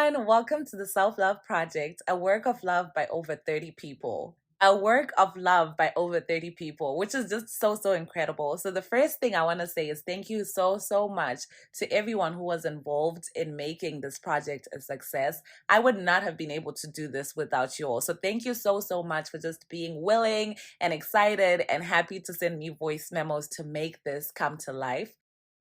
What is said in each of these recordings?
everyone. Welcome to the Self Love Project, a work of love by over 30 people. A work of love by over 30 people, which is just so incredible. So, the first thing I want to say is thank you so much to everyone who was involved in making this project a success. I would not have been able to do this without you all. So, thank you so much for just being willing and excited and happy to send me voice memos to make this come to life.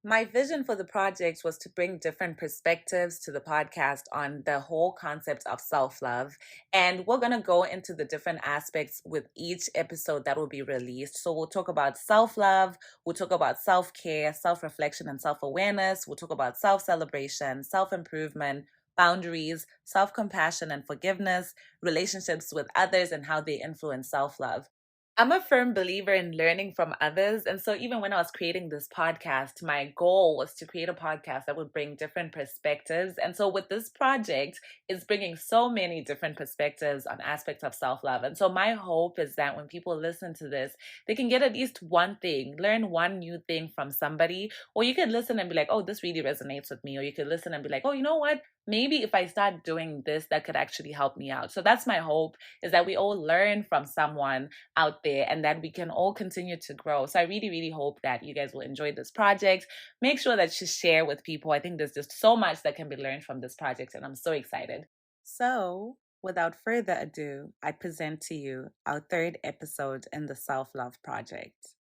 My vision for the project was to bring different perspectives to the podcast on the whole concept of self-love. And we're going to go into the different aspects with each episode that will be released. So we'll talk about self-love, we'll talk about self-care, self-reflection, and self-awareness. We'll talk about self-celebration, self-improvement, boundaries, self-compassion and forgiveness, relationships with others, and how they influence self-love. I'm a firm believer in learning from others. And so, even when I was creating this podcast, my goal was to create a podcast that would bring different perspectives. And so, with this project, it's bringing so many different perspectives on aspects of self love. And so, my hope is that when people listen to this, they can get at least one thing, learn one new thing from somebody. Or you could listen and be like, oh, this really resonates with me. Or you could listen and be like, oh, you know what? Maybe if I start doing this, that could actually help me out. So that's my hope, is that we all learn from someone out there and that we can all continue to grow. So I really hope that you guys will enjoy this project. Make sure that you share with people. I think there's just so much that can be learned from this project, and I'm so excited. So without further ado, I present to you our third episode in the Self-Love Project.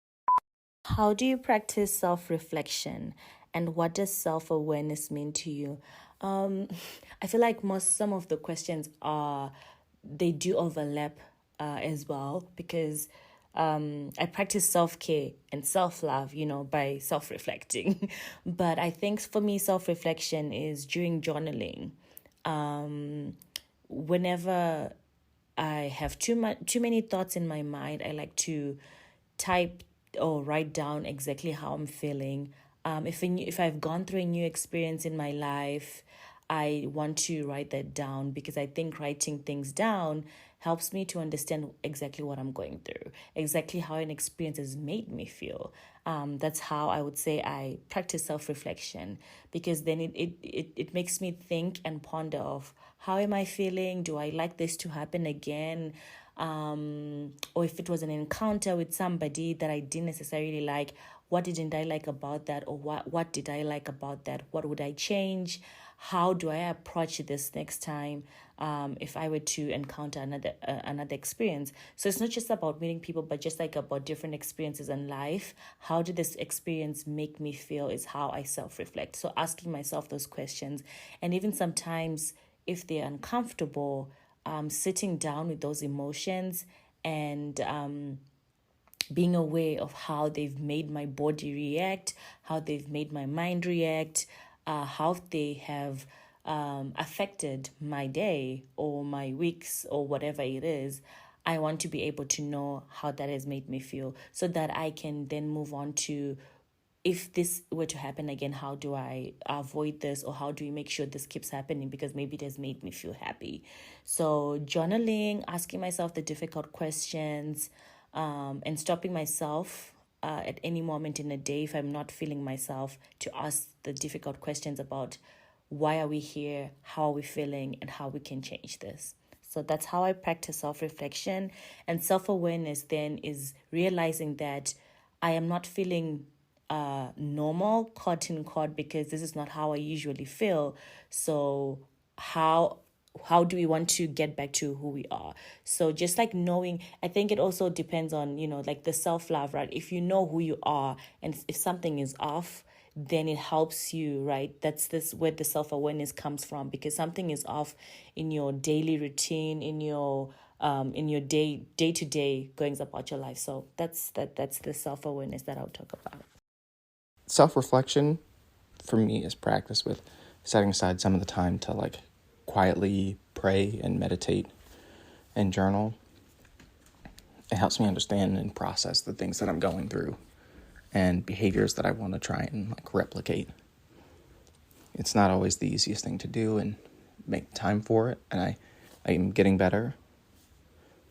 How do you practice self-reflection, and what does self-awareness mean to you? I feel like some of the questions they do overlap as well, because I practice self-care and self-love, by self-reflecting. But I think for me, self-reflection is during journaling. Whenever I have too many thoughts in my mind, I like to type or write down exactly how I'm feeling. If I've gone through a new experience in my life, I want to write that down, because I think writing things down helps me to understand exactly what I'm going through, exactly how an experience has made me feel. That's how I would say I practice self-reflection, because then it makes me think and ponder of, how am I feeling? Do I like this to happen again? Or if it was an encounter with somebody that I didn't necessarily like, what didn't I like about that? Or what did I like about that? What would I change? How do I approach this next time if I were to encounter another experience? So it's not just about meeting people, but just like about different experiences in life. How did this experience make me feel is how I self-reflect. So asking myself those questions, and even sometimes if they're uncomfortable, sitting down with those emotions and being aware of how they've made my body react, how they've made my mind react, how they have affected my day or my weeks or whatever it is. I want to be able to know how that has made me feel, so that I can then move on to, if this were to happen again, how do I avoid this, or how do we make sure this keeps happening, because maybe it has made me feel happy. So journaling, asking myself the difficult questions, and stopping myself at any moment in the day if I'm not feeling myself, to ask the difficult questions about why are we here, how are we feeling, and how we can change this. So that's how I practice self-reflection. And self-awareness then is realizing that I am not feeling normal, quote unquote, because this is not how I usually feel. So how do we want to get back to who we are? So just like knowing, I think it also depends on, like the self-love, right? If you know who you are, and if something is off, then it helps you, right? That's where the self-awareness comes from, because something is off in your daily routine, in your day-to-day goings about your life. So that's the self-awareness that I'll talk about. Self-reflection for me is practice with setting aside some of the time to quietly pray and meditate and journal. It helps me understand and process the things that I'm going through and behaviors that I want to try and replicate. It's not always the easiest thing to do and make time for it, and I am getting better.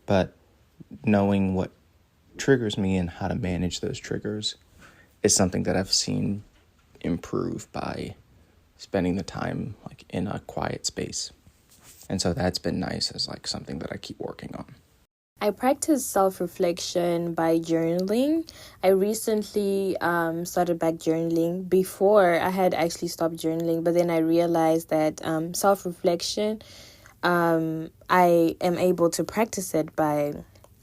But knowing what triggers me and how to manage those triggers is something that I've seen improve by spending the time in a quiet space And so that's been nice as like something that I keep working on. I practice self-reflection by journaling. I recently started back journaling. Before, I had actually stopped journaling, but then I realized that self-reflection, I am able to practice it by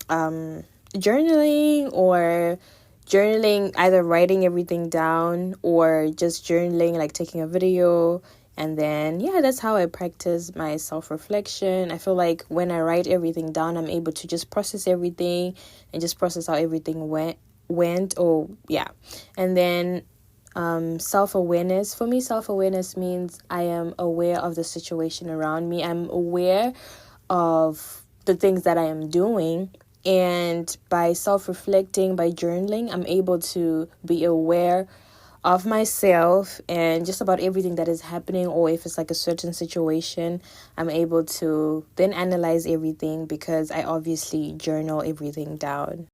journaling, or journaling, either writing everything down or just journaling, like taking a video. And then, yeah, that's how I practice my self-reflection. I feel like when I write everything down, I'm able to just process everything and just process how everything went. Or, yeah. And then self-awareness. For me, self-awareness means I am aware of the situation around me. I'm aware of the things that I am doing. And by self-reflecting, by journaling, I'm able to be aware of myself and just about everything that is happening. Or if it's like a certain situation, I'm able to then analyze everything because I obviously journal everything down.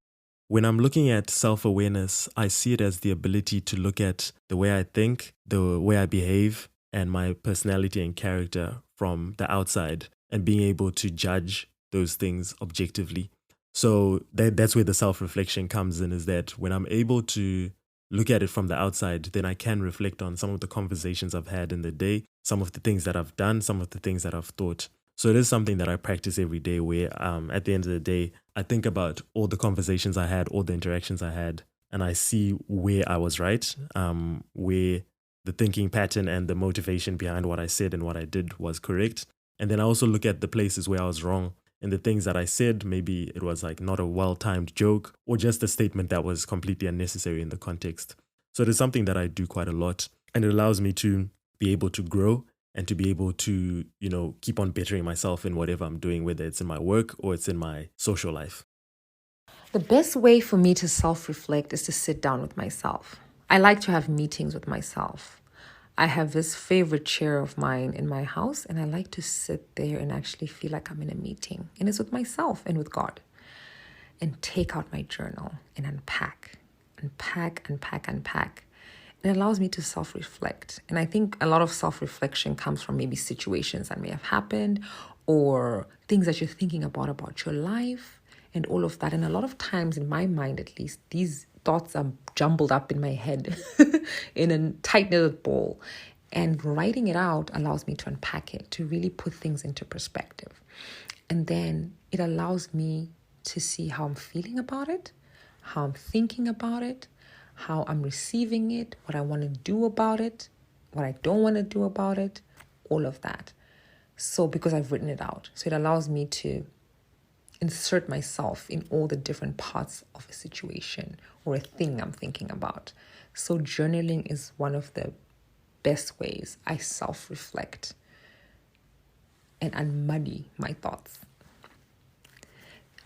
When I'm looking at self-awareness, I see it as the ability to look at the way I think, the way I behave, and my personality and character from the outside, and being able to judge those things objectively. So that's where the self-reflection comes in, is that when I'm able to look at it from the outside, then I can reflect on some of the conversations I've had in the day, some of the things that I've done, some of the things that I've thought. So it is something that I practice every day, where at the end of the day, I think about all the conversations I had, all the interactions I had, and I see where I was right, where the thinking pattern and the motivation behind what I said and what I did was correct. And then I also look at the places where I was wrong. And the things that I said, maybe it was like not a well-timed joke, or just a statement that was completely unnecessary in the context. So it is something that I do quite a lot, and it allows me to be able to grow and to be able to, keep on bettering myself in whatever I'm doing, whether it's in my work or it's in my social life. The best way for me to self-reflect is to sit down with myself. I like to have meetings with myself. I have this favorite chair of mine in my house, and I like to sit there and actually feel like I'm in a meeting. And it's with myself and with God. And take out my journal and unpack. And it allows me to self-reflect. And I think a lot of self-reflection comes from maybe situations that may have happened, or things that you're thinking about your life and all of that. And a lot of times, in my mind at least, these thoughts are jumbled up in my head in a tight-knitted ball. And writing it out allows me to unpack it, to really put things into perspective. And then it allows me to see how I'm feeling about it, how I'm thinking about it, how I'm receiving it, what I want to do about it, what I don't want to do about it, all of that. So because I've written it out. So it allows me to insert myself in all the different parts of a situation or a thing I'm thinking about. So journaling is one of the best ways I self-reflect and unmuddy my thoughts.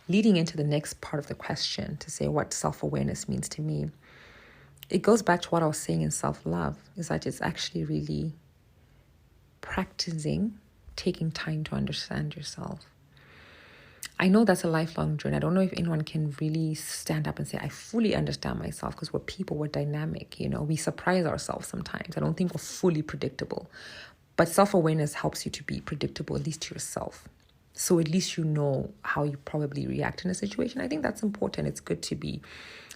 Leading into the next part of the question, to say what self-awareness means to me, it goes back to what I was saying in self-love, is that it's actually really practicing taking time to understand yourself. I know that's a lifelong journey. I don't know if anyone can really stand up and say, I fully understand myself, because we're people, we're dynamic, we surprise ourselves sometimes. I don't think we're fully predictable. But self-awareness helps you to be predictable, at least to yourself. So at least you know how you probably react in a situation. I think that's important. It's good to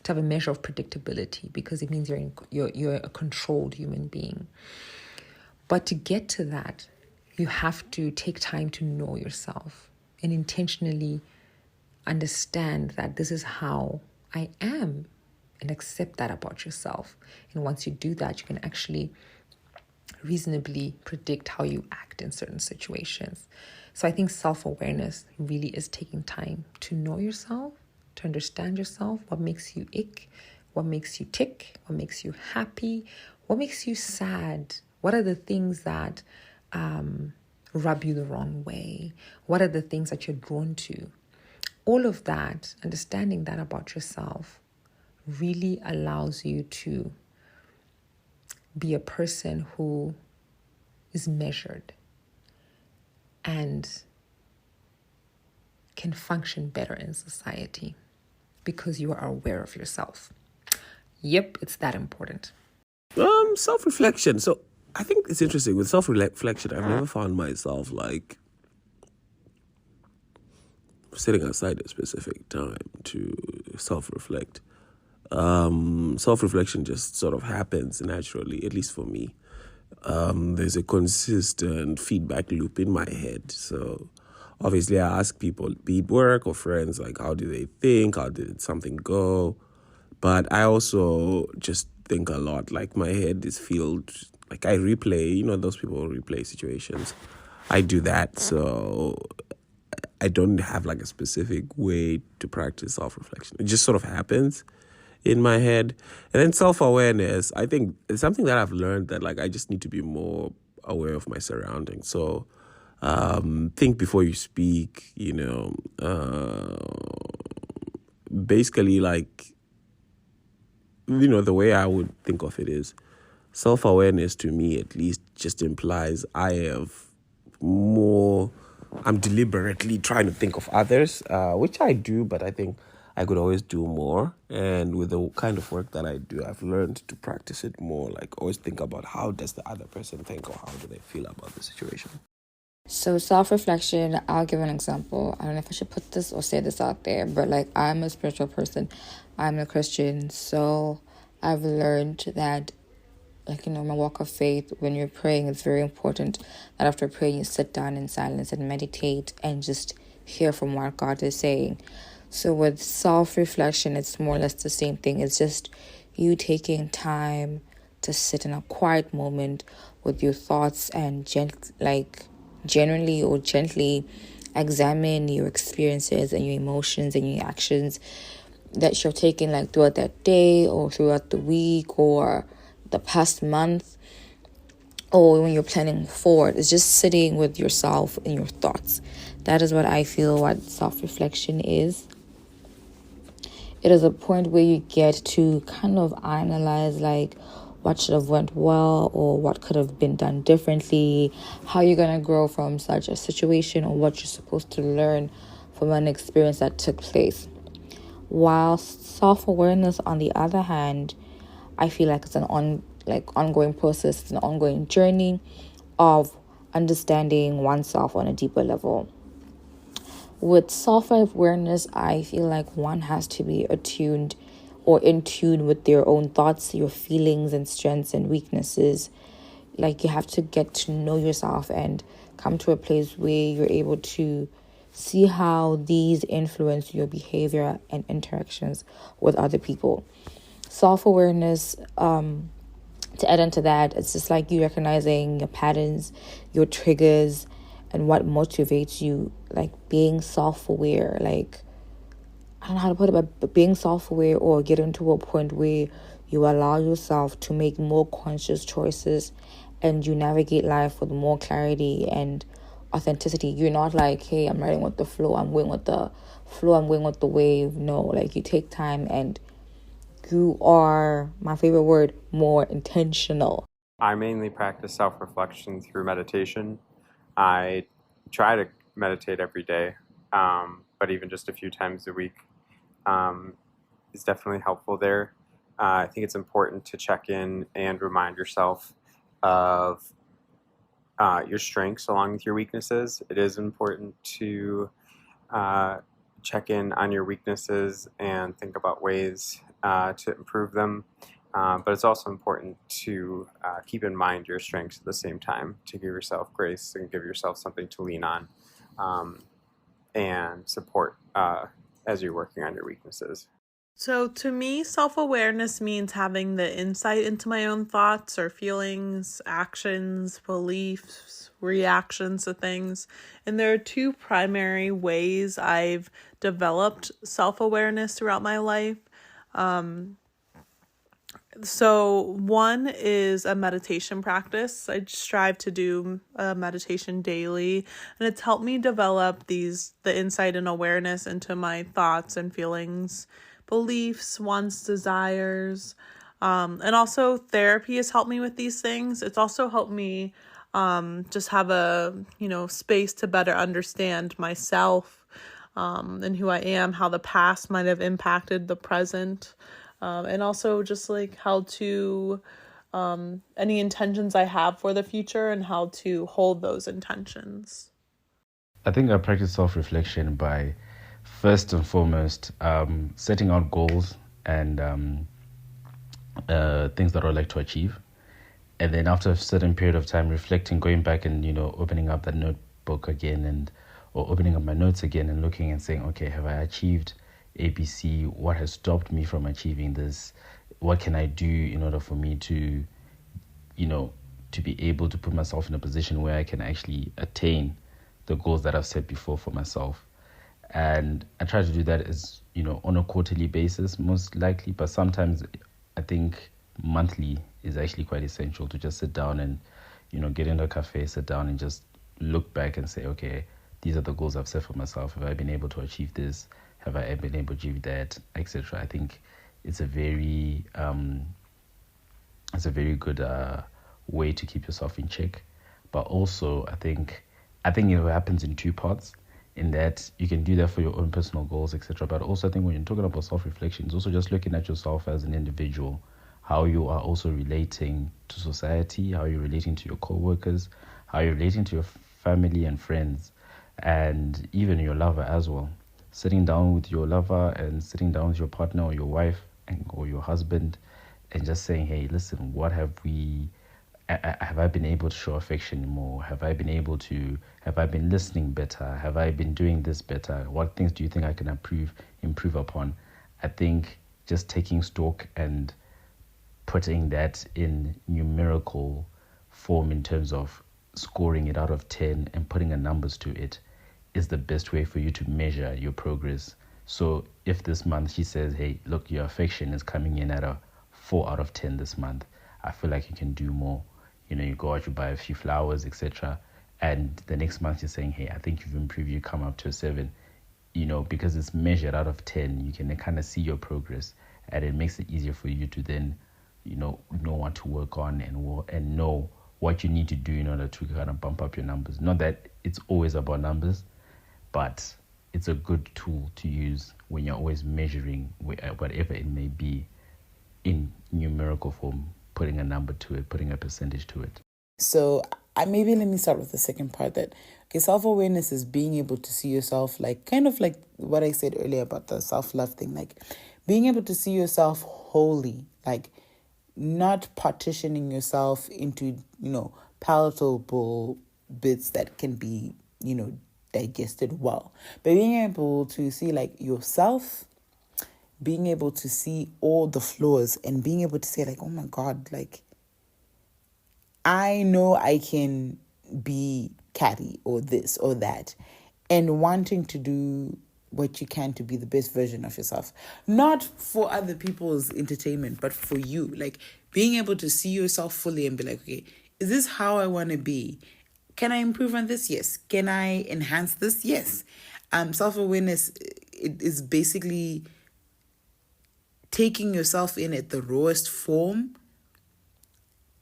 have a measure of predictability, because it means you're a controlled human being. But to get to that, you have to take time to know yourself and intentionally understand that this is how I am, and accept that about yourself. And once you do that, you can actually reasonably predict how you act in certain situations. So I think self-awareness really is taking time to know yourself, to understand yourself, what makes you ick, what makes you tick, what makes you happy, what makes you sad, what are the things that rub you the wrong way, what are the things that you're drawn to. All of that, understanding that about yourself, really allows you to be a person who is measured and can function better in society, because you are aware of yourself. Yep, it's that important. Self-reflection. So I think it's interesting with self-reflection. I've never found myself like setting aside a specific time to self-reflect. Self-reflection just sort of happens naturally, at least for me. There's a consistent feedback loop in my head. So obviously I ask people, be it work or friends, like how do they think? How did something go? But I also just think a lot. Like my head is filled, like I replay, those people who replay situations. I do that. So I don't have like a specific way to practice self-reflection. It just sort of happens in my head. And then self-awareness, I think it's something that I've learned that like I just need to be more aware of my surroundings. So think before you speak, basically like, the way I would think of it is self-awareness to me at least just implies I'm deliberately trying to think of others, which I do, but I think I could always do more. And with the kind of work that I do, I've learned to practice it more, like always think about how does the other person think or how do they feel about the situation. So self-reflection, I'll give an example. I don't know if I should put this or say this out there, but like I'm a spiritual person. I'm a Christian. So I've learned that like, my walk of faith, when you're praying, it's very important that after praying, you sit down in silence and meditate and just hear from what God is saying. So with self-reflection, it's more or less the same thing. It's just you taking time to sit in a quiet moment with your thoughts and generally or gently examine your experiences and your emotions and your actions that you're taking like throughout that day or throughout the week or the past month, or when you're planning forward. It's just sitting with yourself and your thoughts. That is what I feel what self-reflection is. It is a point where you get to kind of analyze like what should have went well or what could have been done differently, how you're going to grow from such a situation or what you're supposed to learn from an experience that took place. While self-awareness, on the other hand, I feel like it's an ongoing process. It's an ongoing journey of understanding oneself on a deeper level. With self-awareness, I feel like one has to be attuned or in tune with their own thoughts, your feelings and strengths and weaknesses. Like you have to get to know yourself and come to a place where you're able to see how these influence your behavior and interactions with other people. Self-awareness, to add into that, it's just like you recognizing your patterns, your triggers, and what motivates you, like being self-aware. Like, I don't know how to put it, but being self-aware or get into a point where you allow yourself to make more conscious choices and you navigate life with more clarity and authenticity. You're not like, hey, I'm riding with the flow, I'm going with the flow, I'm going with the wave. No, like you take time and you are, my favorite word, more intentional. I mainly practice self-reflection through meditation. I try to meditate every day, but even just a few times a week is definitely helpful there. I think it's important to check in and remind yourself of your strengths along with your weaknesses. It is important to check in on your weaknesses and think about ways to improve them. But it's also important to keep in mind your strengths at the same time, to give yourself grace and give yourself something to lean on and support as you're working on your weaknesses. So to me, self-awareness means having the insight into my own thoughts or feelings, actions, beliefs, reactions to things. And there are two primary ways I've developed self-awareness throughout my life. So one is a meditation practice. I strive to do meditation daily, and it's helped me develop the insight and awareness into my thoughts and feelings, beliefs, wants, desires, and also therapy has helped me with these things. It's also helped me just have a space to better understand myself and who I am, how the past might have impacted the present. And also just like how to, any intentions I have for the future and how to hold those intentions. I think I practice self-reflection by first and foremost, setting out goals and things that I would like to achieve. And then after a certain period of time, reflecting, going back and, opening up that notebook again or opening up my notes again and looking and saying, okay, have I achieved ABC? What has stopped me from achieving this? What can I do in order for me to, to be able to put myself in a position where I can actually attain the goals that I've set before for myself? And I try to do that as, on a quarterly basis, most likely, but sometimes I think monthly is actually quite essential to just sit down and, get into a cafe, sit down and just look back and say, okay, these are the goals I've set for myself. Have I been able to achieve this? Have I been able to achieve that, etc.? I think it's a very good way to keep yourself in check. But also, I think it happens in two parts. In that you can do that for your own personal goals, etc. But also, I think when you're talking about self-reflection, it's also just looking at yourself as an individual, how you are also relating to society, how you're relating to your co-workers, how you're relating to your family and friends, and even your lover as well. Sitting down with your lover and sitting down with your partner or your wife or your husband and just saying, hey, listen, what have I been able to show affection more? Have I been listening better? Have I been doing this better? What things do you think I can improve upon? I think just taking stock and putting that in numerical form in terms of scoring it out of 10 and putting a numbers to it is the best way for you to measure your progress. So if this month she says, hey, look, your affection is coming in at a 4 out of 10 this month, I feel like you can do more. You go out, you buy a few flowers, etc. And the next month you're saying, hey, I think you've improved, you come up to a 7. Because it's measured out of 10, you can kind of see your progress, and it makes it easier for you to then, know what to work on and know what you need to do in order to kind of bump up your numbers. Not that it's always about numbers, but it's a good tool to use when you're always measuring whatever it may be in numerical form, putting a number to it, putting a percentage to it. So maybe let me start with the second part, that self-awareness is being able to see yourself kind of like what I said earlier about the self-love thing, like being able to see yourself wholly, like not partitioning yourself into, palatable bits that can be, digested well, but being able to see like yourself, being able to see all the flaws and being able to say like, oh my God, like I know I can be catty or this or that, and wanting to do what you can to be the best version of yourself, not for other people's entertainment, but for you, like being able to see yourself fully and be like, okay, is this how I want to be? Can I improve on this? Yes. Can I enhance this? Yes. Self-awareness, it is basically taking yourself in at the rawest form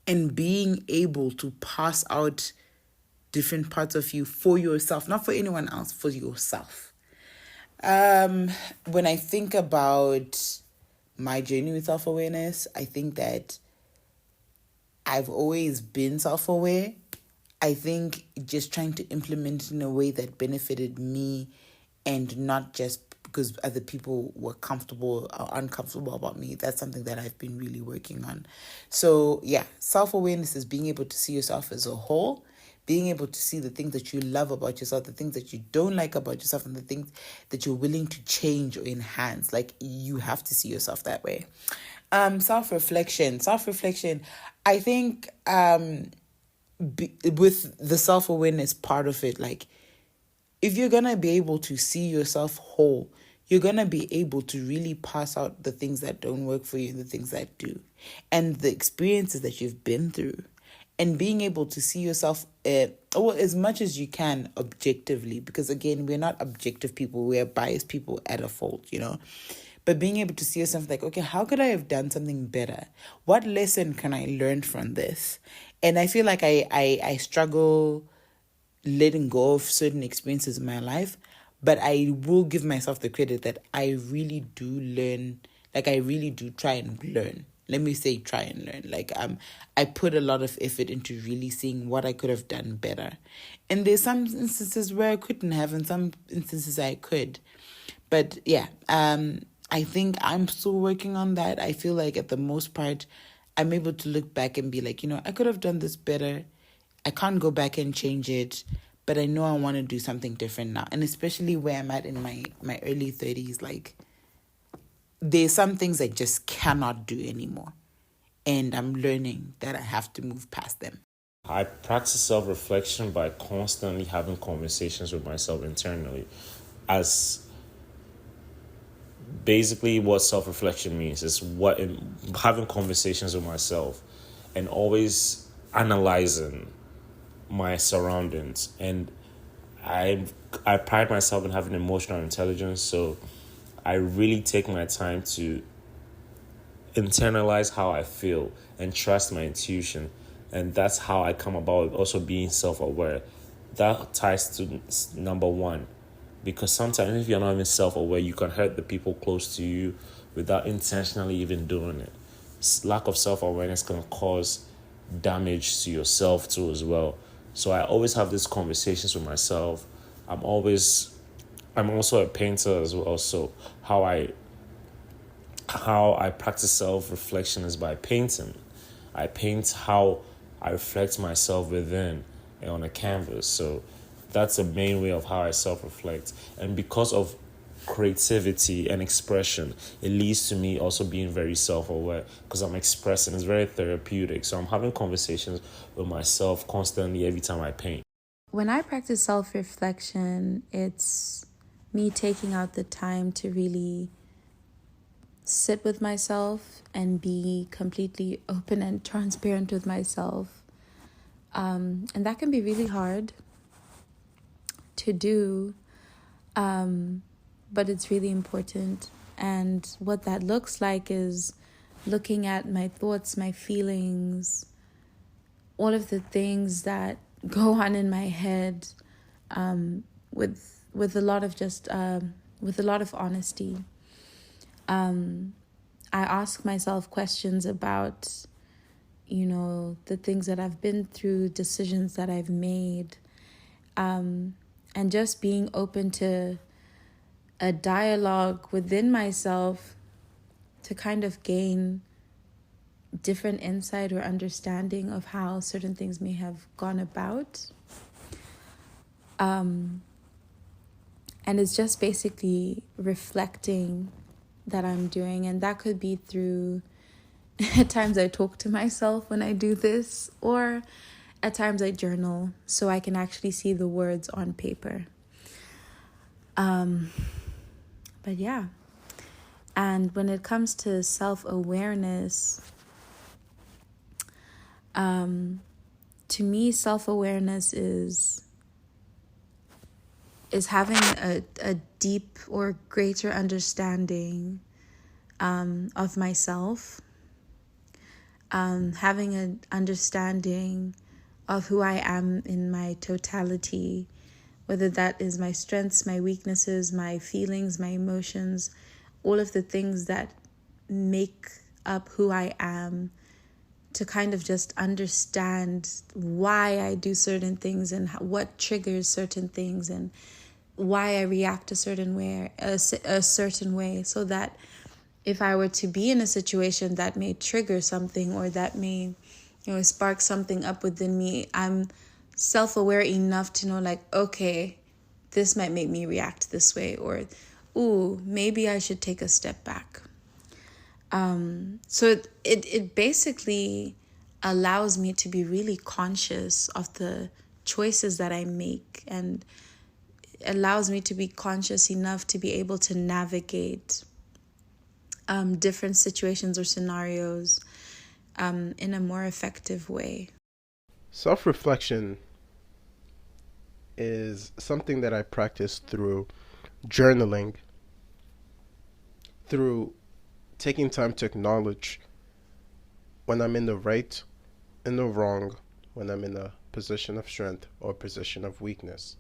and being able to pass out different parts of you for yourself, not for anyone else, for yourself. When I think about my journey with self-awareness, I think that I've always been self-aware. I think just trying to implement it in a way that benefited me and not just because other people were comfortable or uncomfortable about me. That's something that I've been really working on. So yeah, self-awareness is being able to see yourself as a whole, being able to see the things that you love about yourself, the things that you don't like about yourself, and the things that you're willing to change or enhance. Like you have to see yourself that way. Self-reflection, I think with the self-awareness part of it, like if you're going to be able to see yourself whole, you're going to be able to really pass out the things that don't work for you and the things that do, and the experiences that you've been through, and being able to see yourself as much as you can objectively, because again, we're not objective people, we're biased people at a fault, but being able to see yourself like, okay, how could I have done something better? What lesson can I learn from this? And I feel like I struggle letting go of certain experiences in my life, but I will give myself the credit that I really do learn. Like I really do try and learn. Let me say try and learn. Like I put a lot of effort into really seeing what I could have done better. And there's some instances where I couldn't have, and some instances I could. But yeah, I think I'm still working on that. I feel like at the most part, I'm able to look back and be like, I could have done this better. I can't go back and change it, but I know I want to do something different now. And especially where I'm at in my early 30s, like, there's some things I just cannot do anymore. And I'm learning that I have to move past them. I practice self-reflection by constantly having conversations with myself internally. As basically what self-reflection means is having conversations with myself and always analyzing my surroundings. And I pride myself in having emotional intelligence, so I really take my time to internalize how I feel and trust my intuition. And that's how I come about also being self-aware. That ties to number one, because sometimes if you're not even self-aware, you can hurt the people close to you without intentionally even doing it. Lack of self-awareness can cause damage to yourself too as well. So I always have these conversations with myself. I'm also a painter as well, so how I practice self-reflection is by painting. I paint how I reflect myself within and on a canvas. So that's the main way of how I self-reflect. And because of creativity and expression, it leads to me also being very self-aware because I'm expressing. It's very therapeutic. So I'm having conversations with myself constantly every time I paint. When I practice self-reflection, it's me taking out the time to really sit with myself and be completely open and transparent with myself. And that can be really hard to do, but it's really important. And what that looks like is looking at my thoughts, my feelings, all of the things that go on in my head, with a lot of honesty. I ask myself questions about, the things that I've been through, decisions that I've made, and just being open to a dialogue within myself to kind of gain different insight or understanding of how certain things may have gone about. And it's just basically reflecting that I'm doing, and that could be through at times I talk to myself when I do this, or at times I journal so I can actually see the words on paper. But yeah, and when it comes to self-awareness, to me, self-awareness is having a deep or greater understanding of myself, having an understanding of who I am in my totality, whether that is my strengths, my weaknesses, my feelings, my emotions, all of the things that make up who I am, to kind of just understand why I do certain things and what triggers certain things and why I react a certain way, so that if I were to be in a situation that may trigger something or that may, spark something up within me, I'm self-aware enough to know, like, okay, this might make me react this way, or, ooh, maybe I should take a step back. So it basically allows me to be really conscious of the choices that I make, and allows me to be conscious enough to be able to navigate different situations or scenarios in a more effective way. Self-reflection is something that I practice through journaling, through taking time to acknowledge when I'm in the right and the wrong, when I'm in a position of strength or a position of weakness.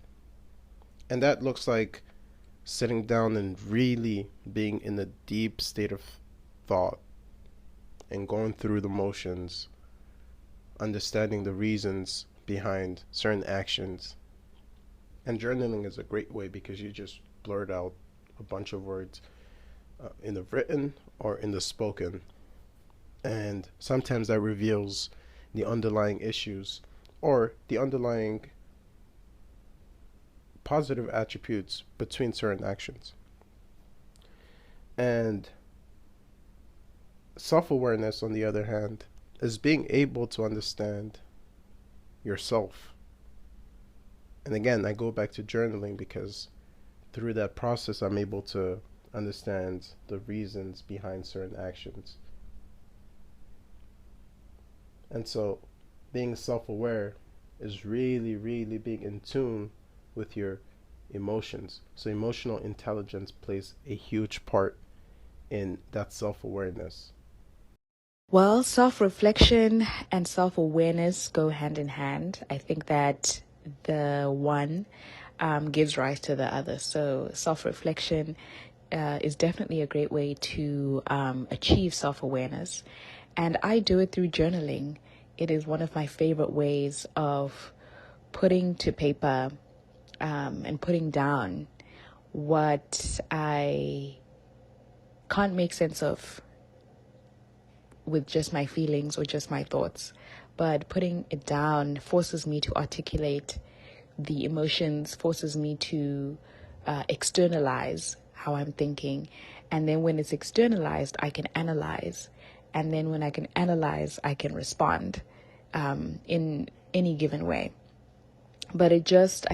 And that looks like sitting down and really being in a deep state of thought and going through the motions, understanding the reasons behind certain actions. And journaling is a great way because you just blurt out a bunch of words in the written or in the spoken. And sometimes that reveals the underlying issues or the underlying positive attributes between certain actions. And self-awareness, on the other hand, is being able to understand yourself. And again, I go back to journaling because through that process, I'm able to understand the reasons behind certain actions. And so being self-aware is really, really being in tune with your emotions. So emotional intelligence plays a huge part in that self-awareness. Well, self-reflection and self-awareness go hand in hand. I think that the one gives rise to the other. So self-reflection is definitely a great way to achieve self-awareness. And I do it through journaling. It is one of my favorite ways of putting to paper and putting down what I can't make sense of with just my feelings or just my thoughts. But putting it down forces me to articulate the emotions, forces me to externalize how I'm thinking. And then when it's externalized, I can analyze. And then when I can analyze, I can respond in any given way. But I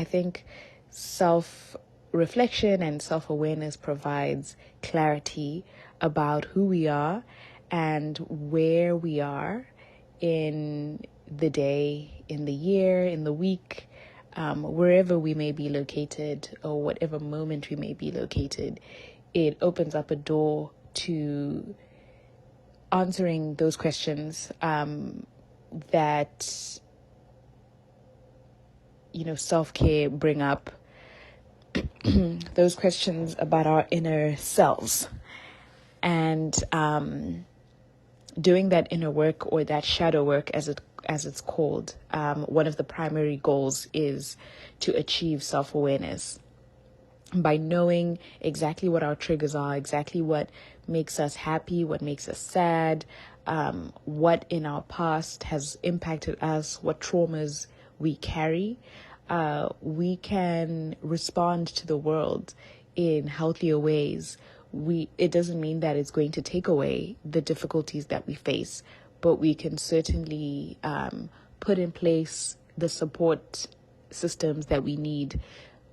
think self-reflection and self-awareness provides clarity about who we are and where we are in the day, in the year, in the week, wherever we may be located or whatever moment we may be located. It opens up a door to answering those questions that self-care bring up, those questions about our inner selves. And doing that inner work, or that shadow work as it's called, one of the primary goals is to achieve self-awareness. By knowing exactly what our triggers are, exactly what makes us happy, what makes us sad, what in our past has impacted us, what traumas we carry, we can respond to the world in healthier ways. It doesn't mean that it's going to take away the difficulties that we face, but we can certainly put in place the support systems that we need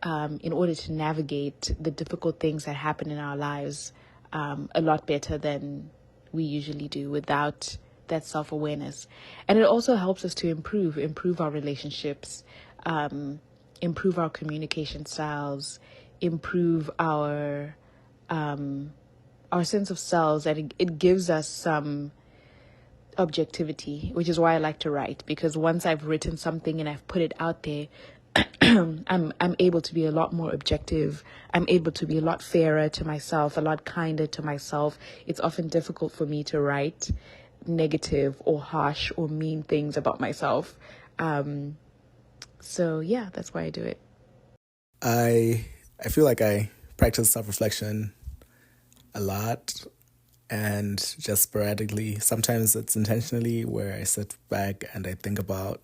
in order to navigate the difficult things that happen in our lives a lot better than we usually do without that self-awareness. And it also helps us to improve our relationships, improve our communication styles, improve our sense of selves, and it gives us some objectivity, which is why I like to write, because once I've written something and I've put it out there, I'm able to be a lot more objective. I'm able to be a lot fairer to myself, a lot kinder to myself. It's often difficult for me to write negative or harsh or mean things about myself. So yeah, that's why I do it. I feel like I practice self-reflection a lot and just sporadically. Sometimes it's intentionally, where I sit back and I think about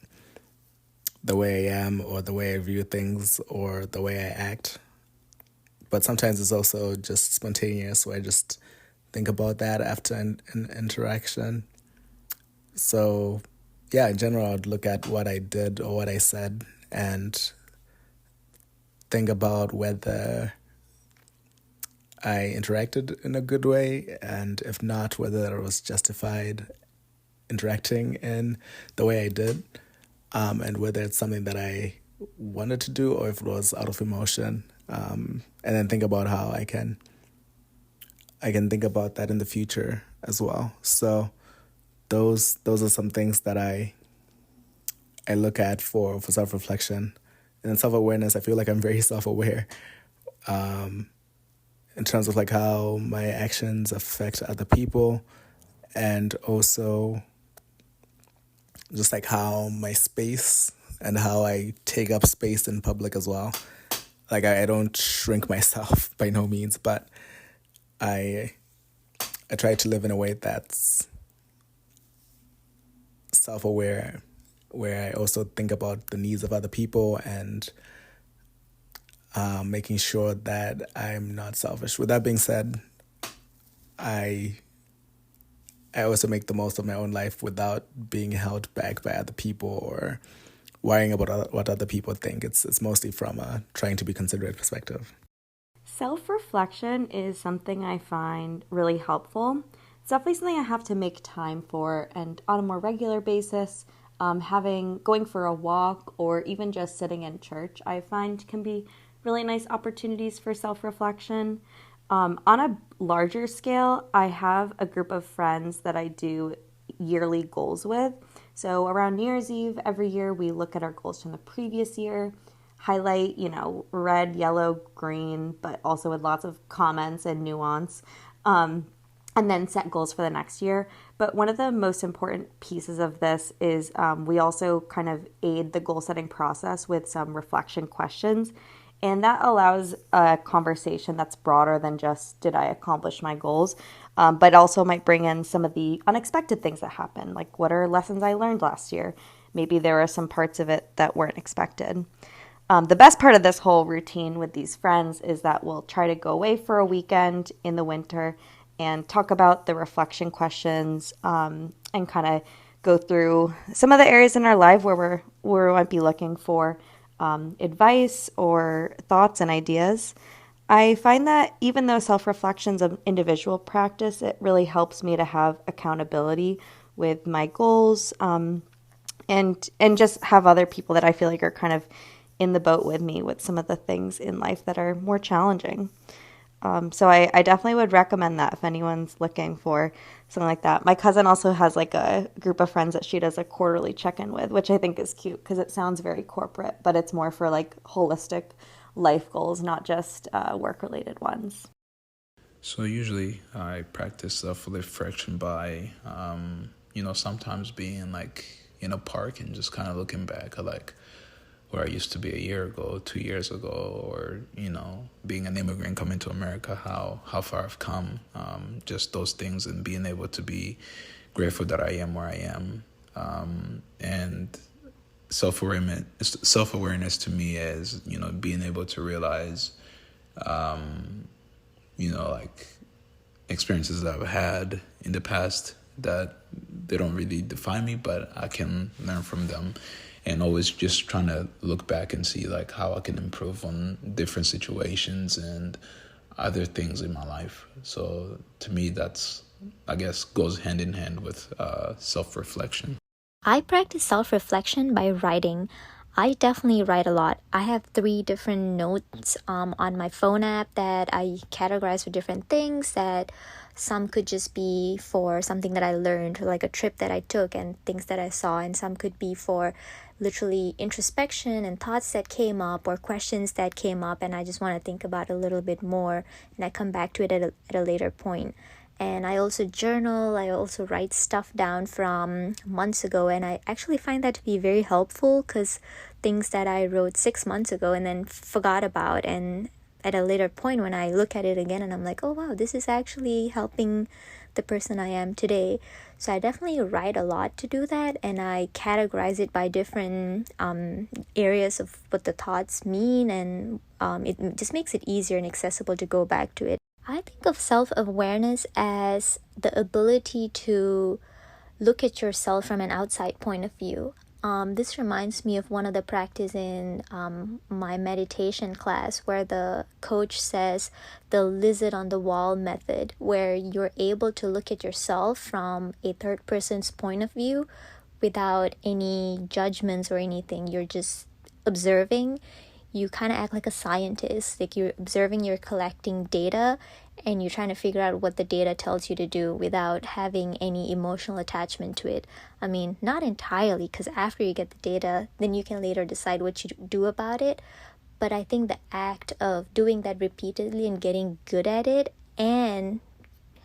the way I am or the way I view things or the way I act. But sometimes it's also just spontaneous, where I just think about that after an interaction. So yeah, in general, I'd look at what I did or what I said and think about whether I interacted in a good way, and if not, whether it was justified interacting in the way I did. And whether it's something that I wanted to do or if it was out of emotion, and then think about how I can think about that in the future as well. So those are some things that I look at for self-reflection. And in self-awareness, I feel like I'm very self-aware in terms of like how my actions affect other people, and also just like how my space and how I take up space in public as well like I don't shrink myself by no means, but I try to live in a way that's self-aware, where I also think about the needs of other people and making sure that I'm not selfish. With that being said, I also make the most of my own life without being held back by other people or worrying about what other people think. It's mostly from a trying to be considerate perspective. Self-reflection is something I find really helpful. It's definitely something I have to make time for, and on a more regular basis, going for a walk or even just sitting in church, I find can be really nice opportunities for self-reflection. On a larger scale, I have a group of friends that I do yearly goals with. So around New Year's Eve, every year we look at our goals from the previous year, highlight, red, yellow, green, but also with lots of comments and nuance, and then set goals for the next year. But one of the most important pieces of this is we also kind of aid the goal setting process with some reflection questions. And that allows a conversation that's broader than just, did I accomplish my goals? But also might bring in some of the unexpected things that happen, like what are lessons I learned last year? Maybe there are some parts of it that weren't expected. The best part of this whole routine with these friends is that we'll try to go away for a weekend in the winter and talk about the reflection questions and kind of go through some of the areas in our life where we might be looking for advice or thoughts and ideas. I find that even though self-reflection is an individual practice, it really helps me to have accountability with my goals and just have other people that I feel like are kind of in the boat with me with some of the things in life that are more challenging. So I definitely would recommend that if anyone's looking for something like that. My cousin also has like a group of friends that she does a quarterly check-in with, which I think is cute because it sounds very corporate, but it's more for like holistic life goals, not just work-related ones. So usually I practice self-reflection by, sometimes being like in a park and just kind of looking back at like where I used to be a year ago, 2 years ago, or, being an immigrant coming to America, how far I've come, just those things, and being able to be grateful that I am where I am. And self-awareness to me is, being able to realize, like experiences that I've had in the past that they don't really define me, but I can learn from them. And always just trying to look back and see like how I can improve on different situations and other things in my life. So to me, that's, I guess, goes hand in hand with self-reflection. I practice self-reflection by writing. I definitely write a lot. I have 3 different notes on my phone app that I categorize for different things, that some could just be for something that I learned, like a trip that I took and things that I saw, and some could be for literally introspection and thoughts that came up or questions that came up and I just want to think about a little bit more, and I come back to it at a later point. And I also journal. I also write stuff down from months ago, and I actually find that to be very helpful because things that I wrote 6 months ago and then forgot about, and at a later point when I look at it again and I'm like, oh wow, this is actually helping the person I am today. So I definitely write a lot to do that, and I categorize it by different areas of what the thoughts mean, and it just makes it easier and accessible to go back to it. I think of self-awareness as the ability to look at yourself from an outside point of view. This reminds me of one of the practice in my meditation class where the coach says the lizard on the wall method, where you're able to look at yourself from a third person's point of view without any judgments or anything. You're just observing. You kind of act like a scientist, like you're observing, you're collecting data, and you're trying to figure out what the data tells you to do without having any emotional attachment to it. I mean, not entirely, because after you get the data, then you can later decide what you do about it. But I think the act of doing that repeatedly and getting good at it and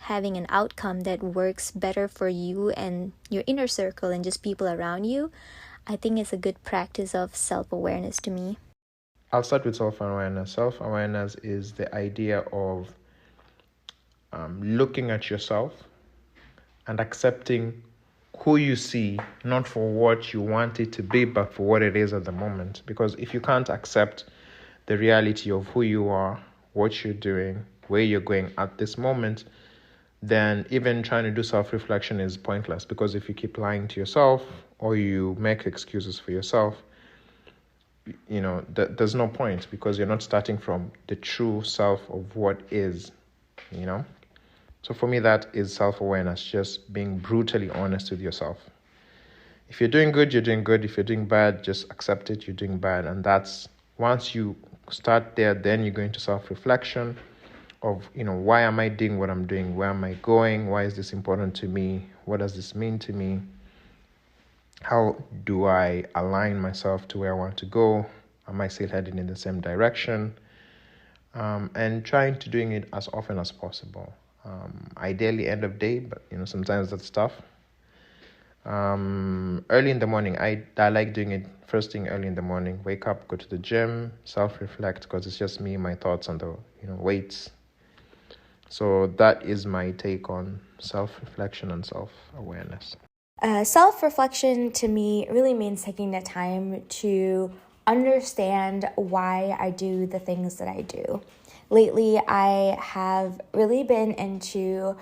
having an outcome that works better for you and your inner circle and just people around you, I think is a good practice of self-awareness to me. I'll start with self-awareness. Self-awareness is the idea of looking at yourself and accepting who you see, not for what you want it to be, but for what it is at the moment. Because if you can't accept the reality of who you are, what you're doing, where you're going at this moment, then even trying to do self-reflection is pointless. Because if you keep lying to yourself or you make excuses for yourself, there's no point, because you're not starting from the true self of what is, So for me, that is self-awareness, just being brutally honest with yourself. If you're doing good, you're doing good. If you're doing bad, just accept it, you're doing bad. And that's, once you start there, then you go into self-reflection of, why am I doing what I'm doing? Where am I going? Why is this important to me? What does this mean to me? How do I align myself to where I want to go? Am I still heading in the same direction? And trying to doing it as often as possible. Ideally end of day, but sometimes that's tough. Early in the morning, I like doing it first thing early in the morning. Wake up, go to the gym, self-reflect, because it's just me, my thoughts on the weights. So that is my take on self-reflection and self-awareness. Self-reflection to me really means taking the time to understand why I do the things that I do. Lately, I have really been into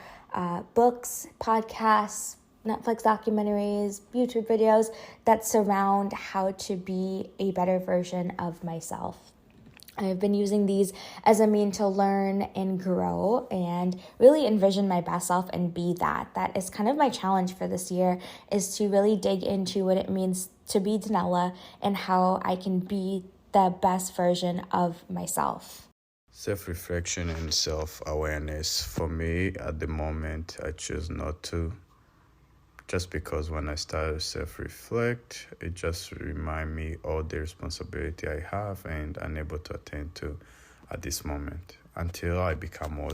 books, podcasts, Netflix documentaries, YouTube videos that surround how to be a better version of myself. I've been using these as a mean to learn and grow and really envision my best self and be that. That is kind of my challenge for this year, is to really dig into what it means to be Danella and how I can be the best version of myself. Self-reflection and self-awareness. For me, at the moment, I choose not to. Just because when I start to self-reflect, it just reminds me all the responsibility I have and unable to attend to at this moment until I become more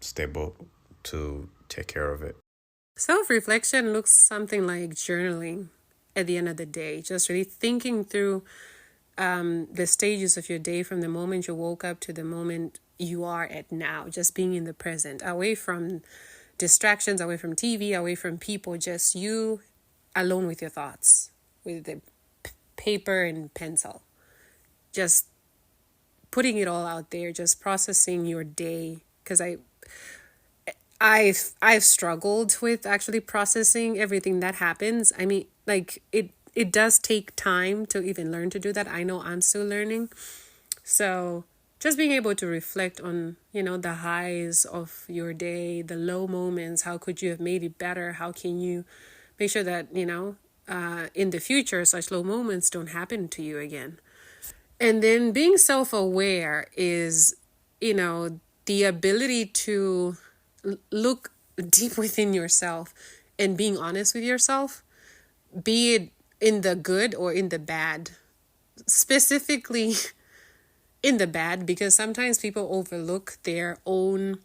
stable to take care of it. Self-reflection looks something like journaling at the end of the day, just really thinking through the stages of your day from the moment you woke up to the moment you are at now, just being in the present, away from distractions, away from TV, away from people, just you alone with your thoughts, with the paper and pencil, just putting it all out there, just processing your day. Because I've struggled with actually processing everything that happens. I mean, like it does take time to even learn to do that. I know I'm still learning. So just being able to reflect on, the highs of your day, the low moments, how could you have made it better? How can you make sure that, in the future, such low moments don't happen to you again? And then being self-aware is, the ability to look deep within yourself and being honest with yourself, be it in the good or in the bad. Specifically in the bad, because sometimes people overlook their own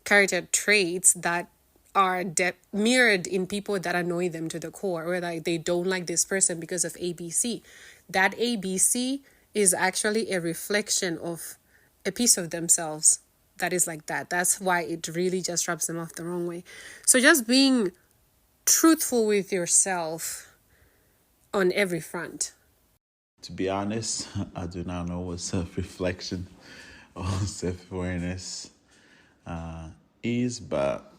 character traits that are mirrored in people that annoy them to the core, or like they don't like this person because of ABC. That ABC is actually a reflection of a piece of themselves that is like that. That's why it really just rubs them off the wrong way. So just being truthful with yourself on every front. To be honest, I do not know what self-reflection or self-awareness is, but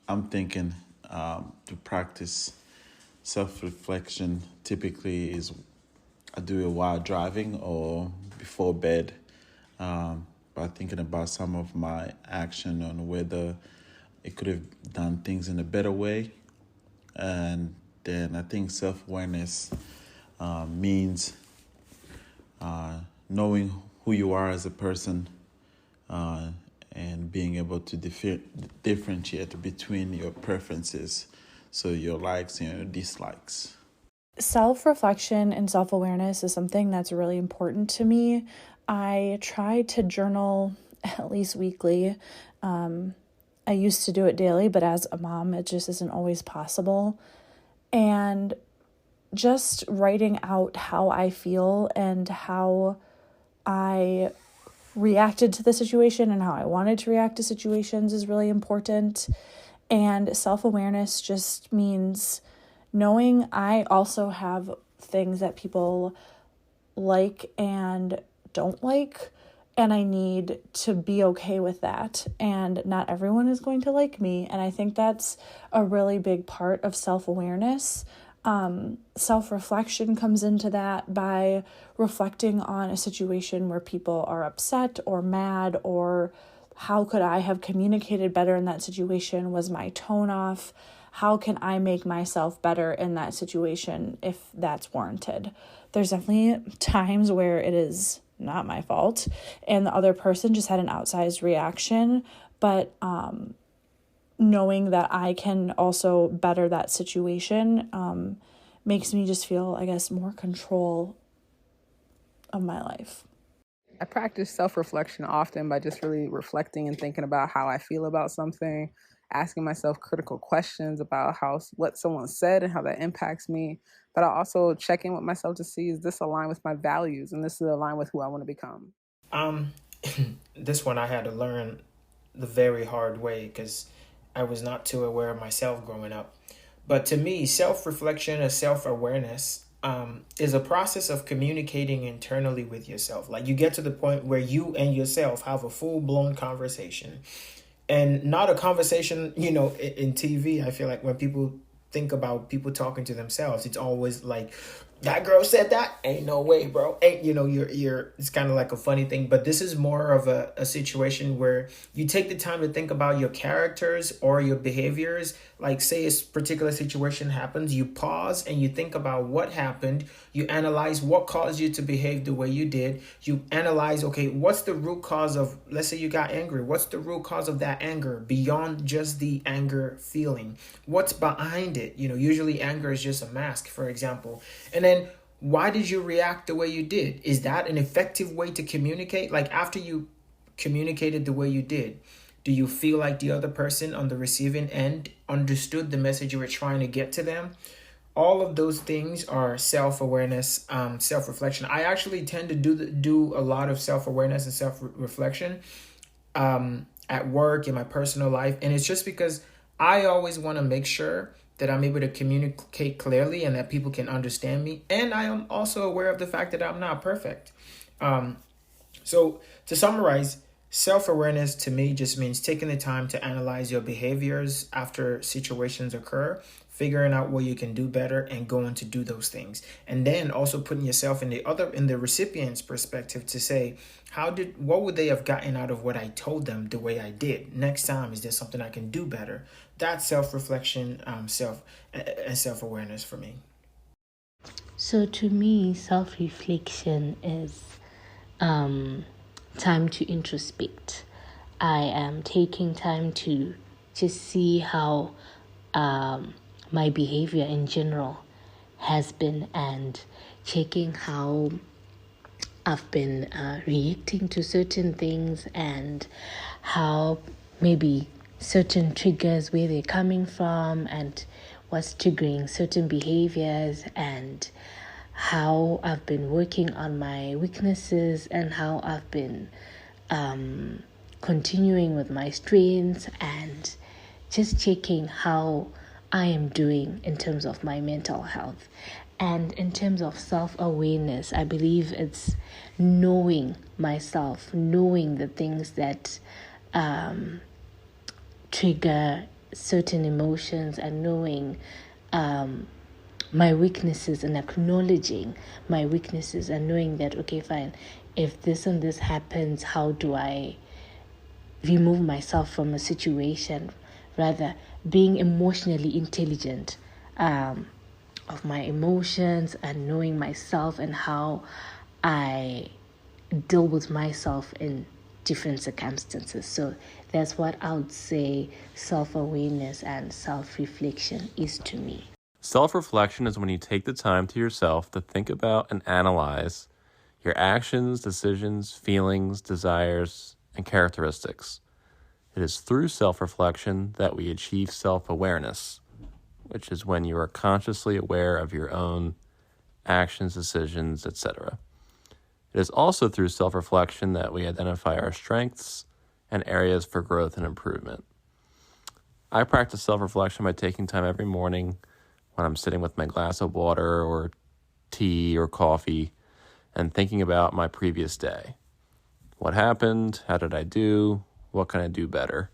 I'm thinking to practice self-reflection typically is I do it while driving or before bed, by thinking about some of my action on whether it could have done things in a better way. And then I think self-awareness means knowing who you are as a person and being able to differentiate between your preferences, so your likes and your dislikes. Self-reflection and self-awareness is something that's really important to me. I try to journal at least weekly. I used to do it daily, but as a mom, it just isn't always possible. And just writing out how I feel and how I reacted to the situation and how I wanted to react to situations is really important. And self-awareness just means knowing I also have things that people like and don't like, and I need to be okay with that. And not everyone is going to like me. And I think that's a really big part of self-awareness. Self-reflection comes into that by reflecting on a situation where people are upset or mad, or how could I have communicated better in that situation? Was my tone off? How can I make myself better in that situation if that's warranted? There's definitely times where it is not my fault and the other person just had an outsized reaction, but knowing that I can also better that situation makes me just feel, I guess, more control of my life. I practice self-reflection often by just really reflecting and thinking about how I feel about something, asking myself critical questions about what someone said and how that impacts me. But I also check in with myself to see, is this aligned with my values and this is aligned with who I want to become? This one I had to learn the very hard way because I was not too aware of myself growing up. But to me, self-reflection or self-awareness is a process of communicating internally with yourself. Like you get to the point where you and yourself have a full-blown conversation, and not a conversation, in TV. I feel like when people think about people talking to themselves, it's always like, that girl said that, ain't no way, bro. Ain't, you're it's kind of like a funny thing, but this is more of a situation where you take the time to think about your characters or your behaviors. Like say a particular situation happens, you pause and you think about what happened. You analyze what caused you to behave the way you did. You analyze, okay, what's the root cause of, let's say you got angry. What's the root cause of that anger beyond just the anger feeling? What's behind it? Usually anger is just a mask, for example. And then why did you react the way you did? Is that an effective way to communicate? Like after you communicated the way you did, do you feel like the other person on the receiving end understood the message you were trying to get to them? All of those things are self-awareness, self-reflection. I actually tend to do a lot of self-awareness and self-reflection at work, in my personal life. And it's just because I always want to make sure that I'm able to communicate clearly and that people can understand me. And I am also aware of the fact that I'm not perfect. So to summarize, self-awareness to me just means taking the time to analyze your behaviors after situations occur, figuring out what you can do better and going to do those things. And then also putting yourself in the recipient's perspective to say, what would they have gotten out of what I told them the way I did? Next time, is there something I can do better? That's self-reflection, self-awareness for me. So to me, self-reflection is time to introspect. I am taking time to just see how my behavior in general has been, and checking how I've been reacting to certain things and how maybe certain triggers, where they're coming from and what's triggering certain behaviors, and how I've been working on my weaknesses and how I've been continuing with my strengths, and just checking how I am doing in terms of my mental health. And in terms of self-awareness, I believe it's knowing myself, knowing the things that trigger certain emotions, and knowing my weaknesses and acknowledging my weaknesses, and knowing that, okay, fine, if this and this happens, how do I remove myself from a situation? Rather, being emotionally intelligent of my emotions, and knowing myself and how I deal with myself in different circumstances. So that's what I would say self-awareness and self-reflection is to me. Self-reflection is when you take the time to yourself to think about and analyze your actions, decisions, feelings, desires, and characteristics. It is through self-reflection that we achieve self-awareness. which is when you are consciously aware of your own actions, decisions, etc. It is also through self-reflection that we identify our strengths and areas for growth and improvement. I practice self-reflection by taking time every morning when I'm sitting with my glass of water or tea or coffee and thinking about my previous day. What happened? How did I do? What can I do better?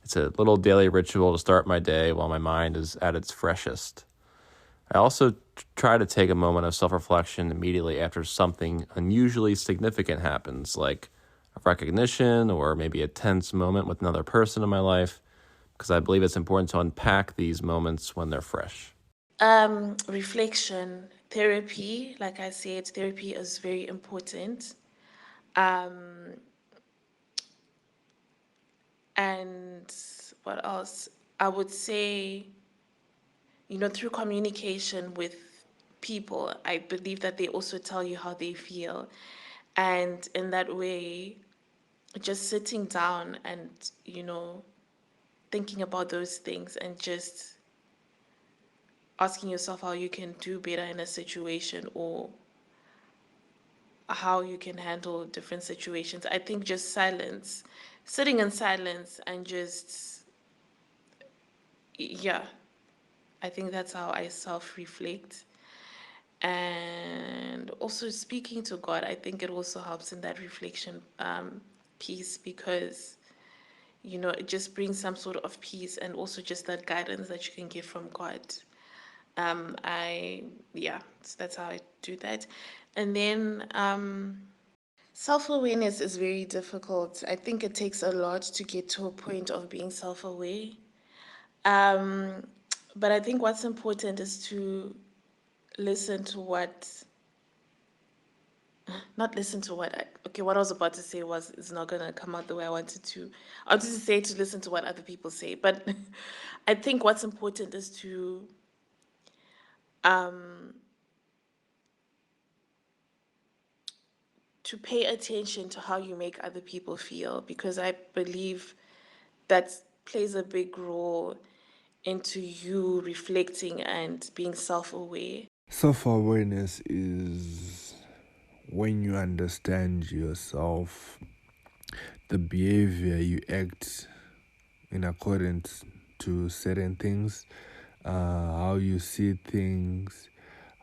It's a little daily ritual to start my day while my mind is at its freshest. I also try to take a moment of self-reflection immediately after something unusually significant happens, like a recognition or maybe a tense moment with another person in my life, because I believe it's important to unpack these moments when they're fresh. Reflection, therapy, like I said, therapy is very important. And what else? I would say, through communication with people, I believe that they also tell you how they feel. And in that way, just sitting down and, thinking about those things and just asking yourself how you can do better in a situation or how you can handle different situations. I think just silence, sitting in silence and just, yeah, I think that's how I self-reflect. And also speaking to God, I think it also helps in that reflection piece because, it just brings some sort of peace and also just that guidance that you can get from God. So that's how I do that. And then self-awareness is very difficult. I think it takes a lot to get to a point of being self-aware. But I think what's important is to listen to what I was about to say is not going to come out the way I wanted to. I wanted to say to listen to what other people say. But I think what's important is to pay attention to how you make other people feel, because I believe that plays a big role into you reflecting and being self-aware. Self-awareness is when you understand yourself, the behavior you act in accordance to certain things, how you see things,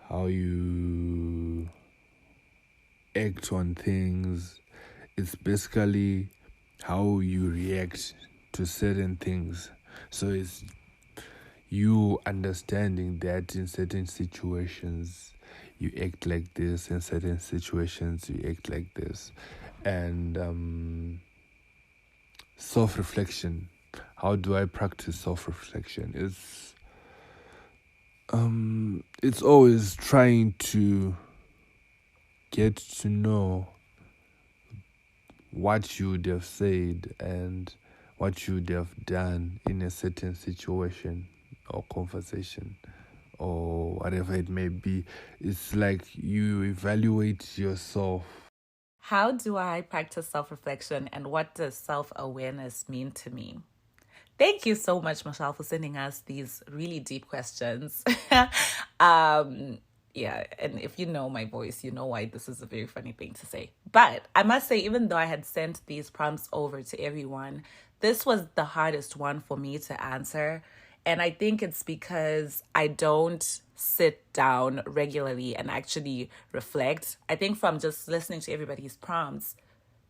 how you act on things. It's basically how you react to certain things. So it's you understanding that in certain situations you act like this, in certain situations you act like this. And self-reflection. How do I practice self-reflection? It's always trying to get to know what you would have said and what you would have done in a certain situation or conversation or whatever it may be. It's like you evaluate yourself. How do I practice self-reflection and what does self-awareness mean to me? Thank you so much, Michelle, for sending us these really deep questions. Yeah, and if you know my voice, you know why this is a very funny thing to say. But I must say, even though I had sent these prompts over to everyone, this was the hardest one for me to answer. And I think it's because I don't sit down regularly and actually reflect. I think from just listening to everybody's prompts,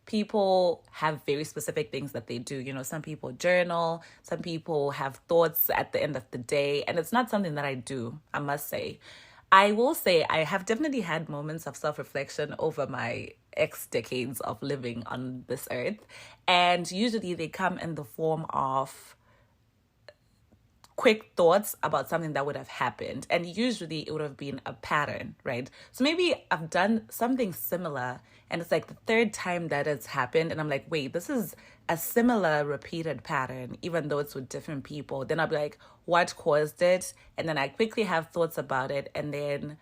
people have very specific things that they do. You know, some people journal, some people have thoughts at the end of the day, and it's not something that I do, I must say. I will say I have definitely had moments of self-reflection over my X decades of living on this earth, and usually they come in the form of quick thoughts about something that would have happened, and usually it would have been a pattern, right? So maybe I've done something similar and it's like the third time that it's happened and I'm like, wait, this is a similar repeated pattern, even though it's with different people. Then I'll be like, what caused it? And then I quickly have thoughts about it and then,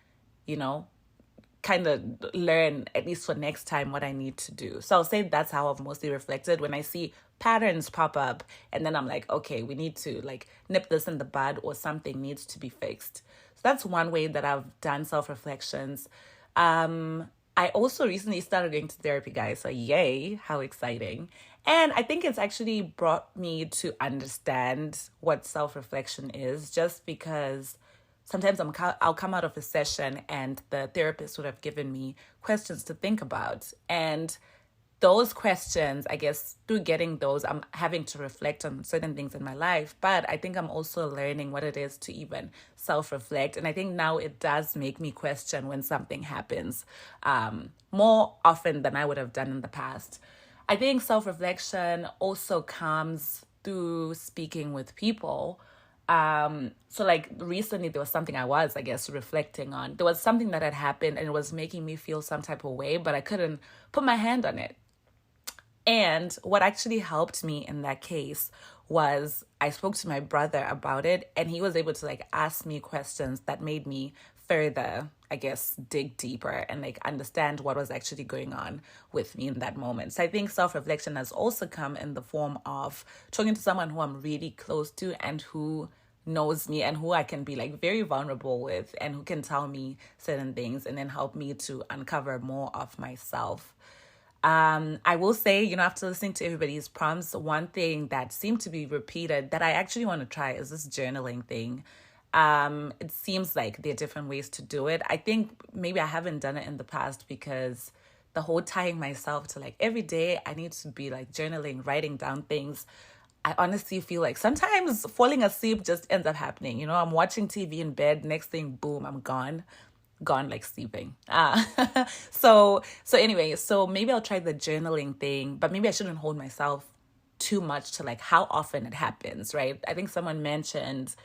kind of learn, at least for next time, what I need to do. So I'll say that's how I've mostly reflected when I see patterns pop up, and then I'm like, okay, we need to like nip this in the bud, or something needs to be fixed. So that's one way that I've done self-reflections. I also recently started going to therapy, guys. So yay, how exciting. And I think it's actually brought me to understand what self-reflection is, just because sometimes I'll come out of a session and the therapist would have given me questions to think about. And those questions, I guess, through getting those, I'm having to reflect on certain things in my life. But I think I'm also learning what it is to even self-reflect. And I think now it does make me question when something happens more often than I would have done in the past. I think self-reflection also comes through speaking with people. So like recently there was something I was, I guess, reflecting on. There was something that had happened and it was making me feel some type of way, but I couldn't put my hand on it. And what actually helped me in that case was I spoke to my brother about it, and he was able to like ask me questions that made me further, I guess, dig deeper and like understand what was actually going on with me in that moment. So I think self-reflection has also come in the form of talking to someone who I'm really close to and who knows me and who I can be like very vulnerable with, and who can tell me certain things and then help me to uncover more of myself. I will say, after listening to everybody's prompts, one thing that seemed to be repeated that I actually want to try is this journaling thing. It seems like there are different ways to do it. I think maybe I haven't done it in the past because the whole tying myself to like every day I need to be like journaling, writing down things. I honestly feel like sometimes falling asleep just ends up happening. I'm watching TV in bed, next thing, boom, I'm gone like sleeping. So anyway, so maybe I'll try the journaling thing, but maybe I shouldn't hold myself too much to like how often it happens, right? I think someone mentioned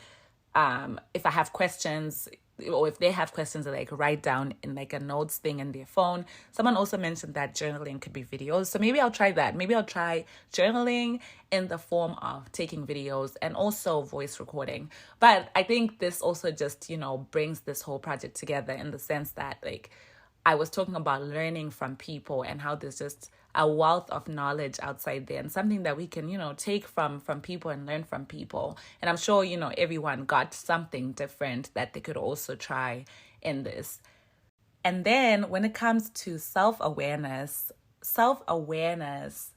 if I have questions, or if they have questions, they like write down in like a notes thing in their phone. Someone also mentioned that journaling could be videos. So maybe I'll try that. Maybe I'll try journaling in the form of taking videos and also voice recording. But I think this also just, brings this whole project together in the sense that like I was talking about learning from people and how there's just a wealth of knowledge outside there and something that we can, take from people and learn from people. And I'm sure, everyone got something different that they could also try in this. And then when it comes to self-awareness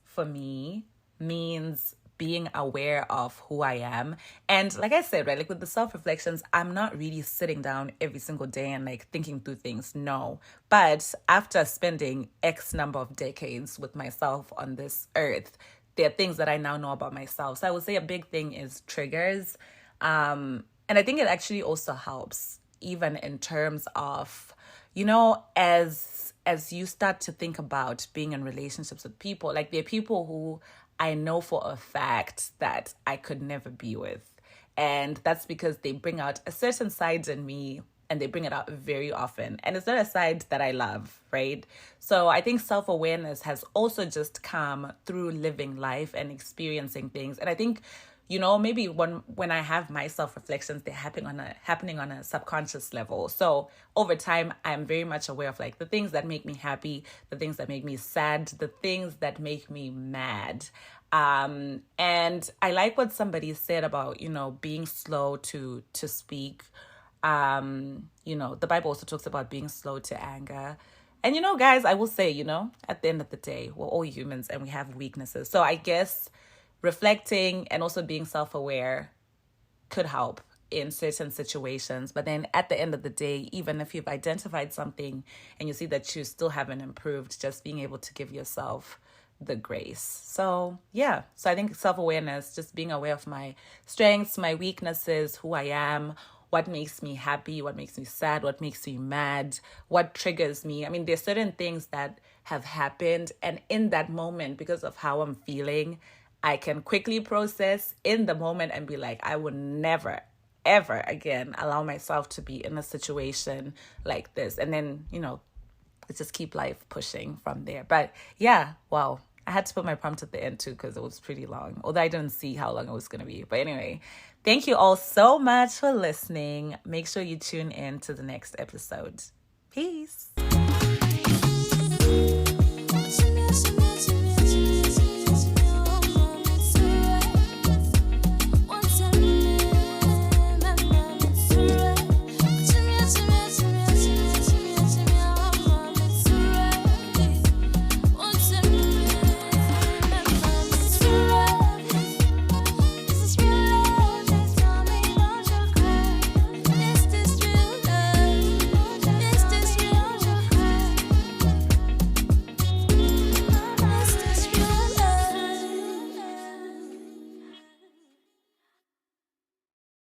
for me means being aware of who I am. And like I said, right, like with the self-reflections, I'm not really sitting down every single day and like thinking through things, no. But after spending X number of decades with myself on this earth, there are things that I now know about myself. So I would say a big thing is triggers. And I think it actually also helps even in terms of, as you start to think about being in relationships with people, like there are people who I know for a fact that I could never be with. And that's because they bring out a certain side in me and they bring it out very often. And it's not a side that I love, right? So I think self-awareness has also just come through living life and experiencing things. And I think, maybe when I have my self-reflections, they're happening on a subconscious level. So over time, I'm very much aware of like the things that make me happy, the things that make me sad, the things that make me mad. And I like what somebody said about, being slow to speak. The Bible also talks about being slow to anger. And, guys, I will say, at the end of the day, we're all humans and we have weaknesses. So I guess reflecting and also being self-aware could help in certain situations. But then at the end of the day, even if you've identified something and you see that you still haven't improved, just being able to give yourself the grace. So yeah, so I think self-awareness, just being aware of my strengths, my weaknesses, who I am, what makes me happy, what makes me sad, what makes me mad, what triggers me. I mean, there's certain things that have happened, and in that moment, because of how I'm feeling, I can quickly process in the moment and be like, I would never, ever again allow myself to be in a situation like this. And then, let's just keep life pushing from there. But yeah, wow. I had to put my prompt at the end too because it was pretty long, although I didn't see how long it was going to be. But anyway, thank you all so much for listening. Make sure you tune in to the next episode. Peace.